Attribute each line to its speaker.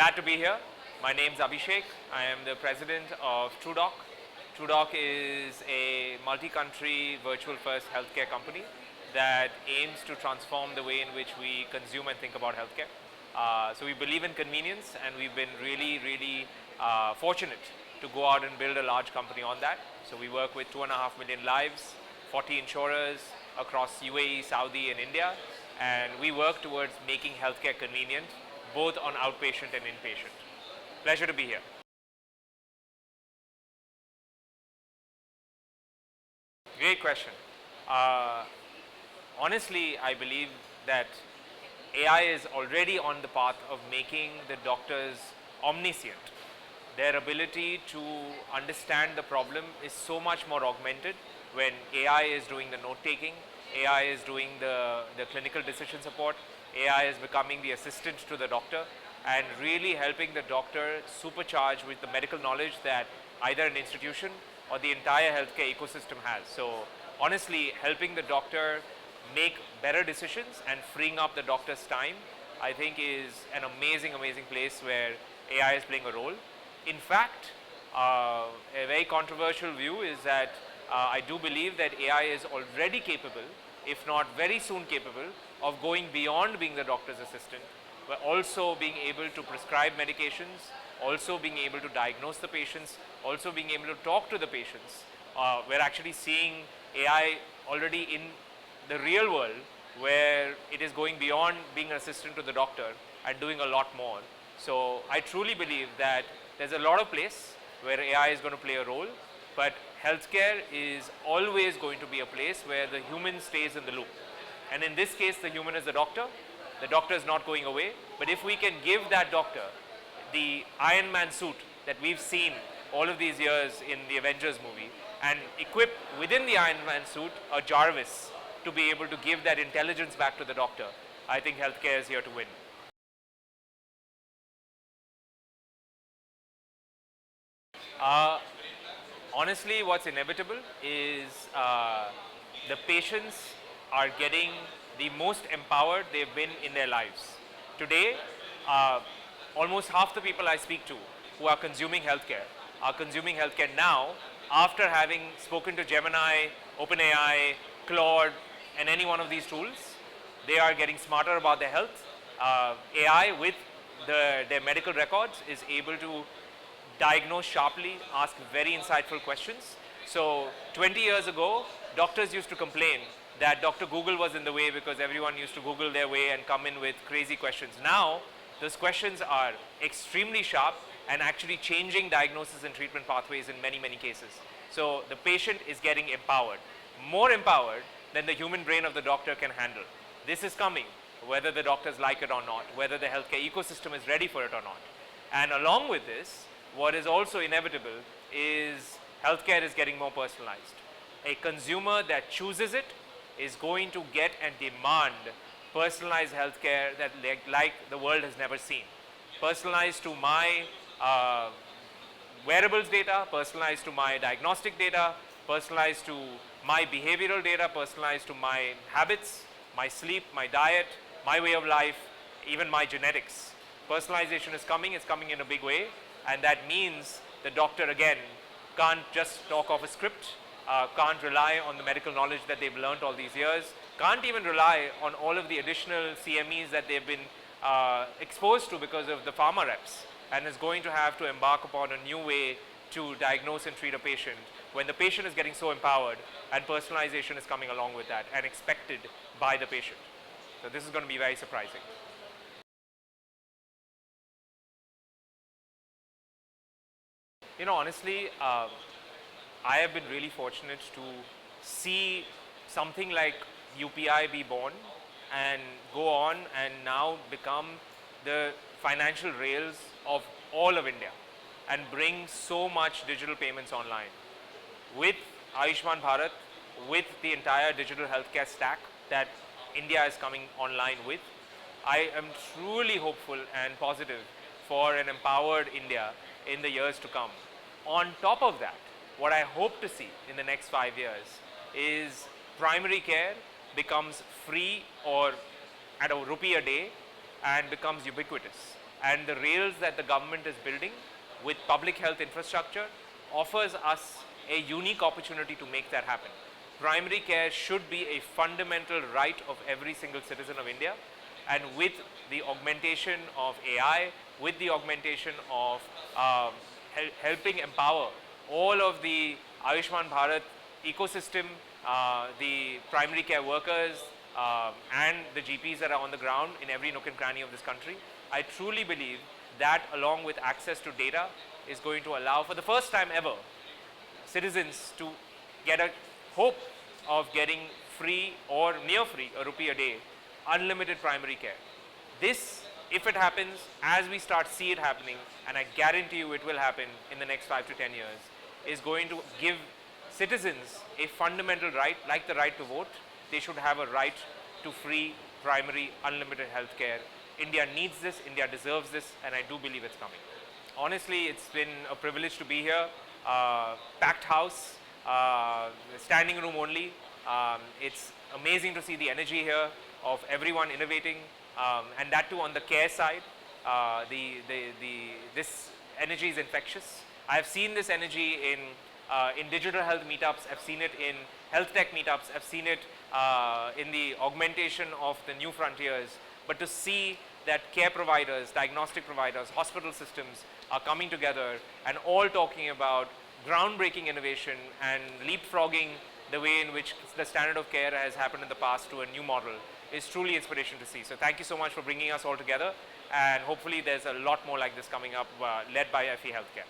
Speaker 1: Glad to be here. My name's Abhishek. I am the president of TruDoc. TruDoc is a multi-country virtual first healthcare company that aims to transform the way in which we consume and think about healthcare. So we believe in convenience, and we've been really fortunate to go out and build a large company on that. So we work with 2.5 million lives, 40 insurers across UAE, Saudi and India, and we work towards making healthcare convenient both on outpatient and inpatient. Pleasure to be here. Great question. Honestly, I believe that AI is already on the path of making the doctors omniscient. Their ability to understand the problem is so much more augmented when AI is doing the note-taking, AI is doing the clinical decision support, AI is becoming the assistant to the doctor and really helping the doctor supercharge with the medical knowledge that either an institution or the entire healthcare ecosystem has. So honestly, helping the doctor make better decisions and freeing up the doctor's time, I think is an amazing place where AI is playing a role. In fact, a very controversial view is that I do believe that AI is already capable, if not very soon capable, of going beyond being the doctor's assistant, but also being able to prescribe medications, also being able to diagnose the patients, also being able to talk to the patients. We're actually seeing AI already in the real world where it is going beyond being an assistant to the doctor and doing a lot more. So I truly believe that there's a lot of place where AI is going to play a role, but healthcare is always going to be a place where the human stays in the loop. And in this case, the human is the doctor is not going away, but if we can give that doctor the Iron Man suit that we've seen all of these years in the Avengers movie and equip within the Iron Man suit a Jarvis to be able to give that intelligence back to the doctor, I think healthcare is here to win. Honestly, what's inevitable is the patients are getting the most empowered they've been in their lives. Today, almost half the people I speak to who are consuming healthcare now after having spoken to Gemini, OpenAI, Claude, and any one of these tools. They are getting smarter about their health. AI with their medical records is able to diagnose sharply, ask very insightful questions. So 20 years ago, doctors used to complain that Dr. Google was in the way because everyone used to Google their way and come in with crazy questions. Now, those questions are extremely sharp and actually changing diagnosis and treatment pathways in many cases. So the patient is getting empowered, more empowered than the human brain of the doctor can handle. This is coming, whether the doctors like it or not, whether the healthcare ecosystem is ready for it or not. And along with this, what is also inevitable is healthcare is getting more personalized. A consumer that chooses it is going to get and demand personalized healthcare that like the world has never seen. Personalized to my wearables data, personalized to my diagnostic data, personalized to my behavioral data, personalized to my habits, my sleep, my diet, my way of life, even my genetics. Personalization is coming, it's coming in a big way, and that means the doctor again can't just talk off a script, can't rely on the medical knowledge that they've learned all these years, can't even rely on all of the additional CMEs that they've been exposed to because of the pharma reps, and is going to have to embark upon a new way to diagnose and treat a patient when the patient is getting so empowered and personalization is coming along with that and expected by the patient. So this is going to be very surprising. You know, honestly, I have been really fortunate to see something like UPI be born and go on and now become the financial rails of all of India and bring so much digital payments online. With Ayushman Bharat, with the entire digital healthcare stack that India is coming online with, I am truly hopeful and positive for an empowered India in the years to come. On top of that, what I hope to see in the next 5 years is primary care becomes free or at a rupee a day and becomes ubiquitous. and the rails that the government is building with public health infrastructure offers us a unique opportunity to make that happen. Primary care should be a fundamental right of every single citizen of India, and with the augmentation of AI, with the augmentation of helping empower all of the Ayushman Bharat ecosystem, the primary care workers and the GPs that are on the ground in every nook and cranny of this country, I truly believe that, along with access to data, is going to allow for the first time ever citizens to get a hope of getting free or near free, a rupee a day, unlimited primary care. This, if it happens, as we start see it happening, and I guarantee you it will happen in the next 5 to 10 years, is going to give citizens a fundamental right, like the right to vote. They should have a right to free, primary, unlimited health care. India needs this, India deserves this, and I do believe it's coming. Honestly, it's been a privilege to be here. Packed house, standing room only. It's amazing to see the energy here of everyone innovating, and that too on the care side. This energy is infectious. I've seen this energy in digital health meetups. I've seen it in health tech meetups. I've seen it in the augmentation of the new frontiers. But to see that care providers, diagnostic providers, hospital systems are coming together and all talking about groundbreaking innovation and leapfrogging the way in which the standard of care has happened in the past to a new model is truly inspiration to see. So thank you so much for bringing us all together, and hopefully there's a lot more like this coming up, led by FE Healthcare.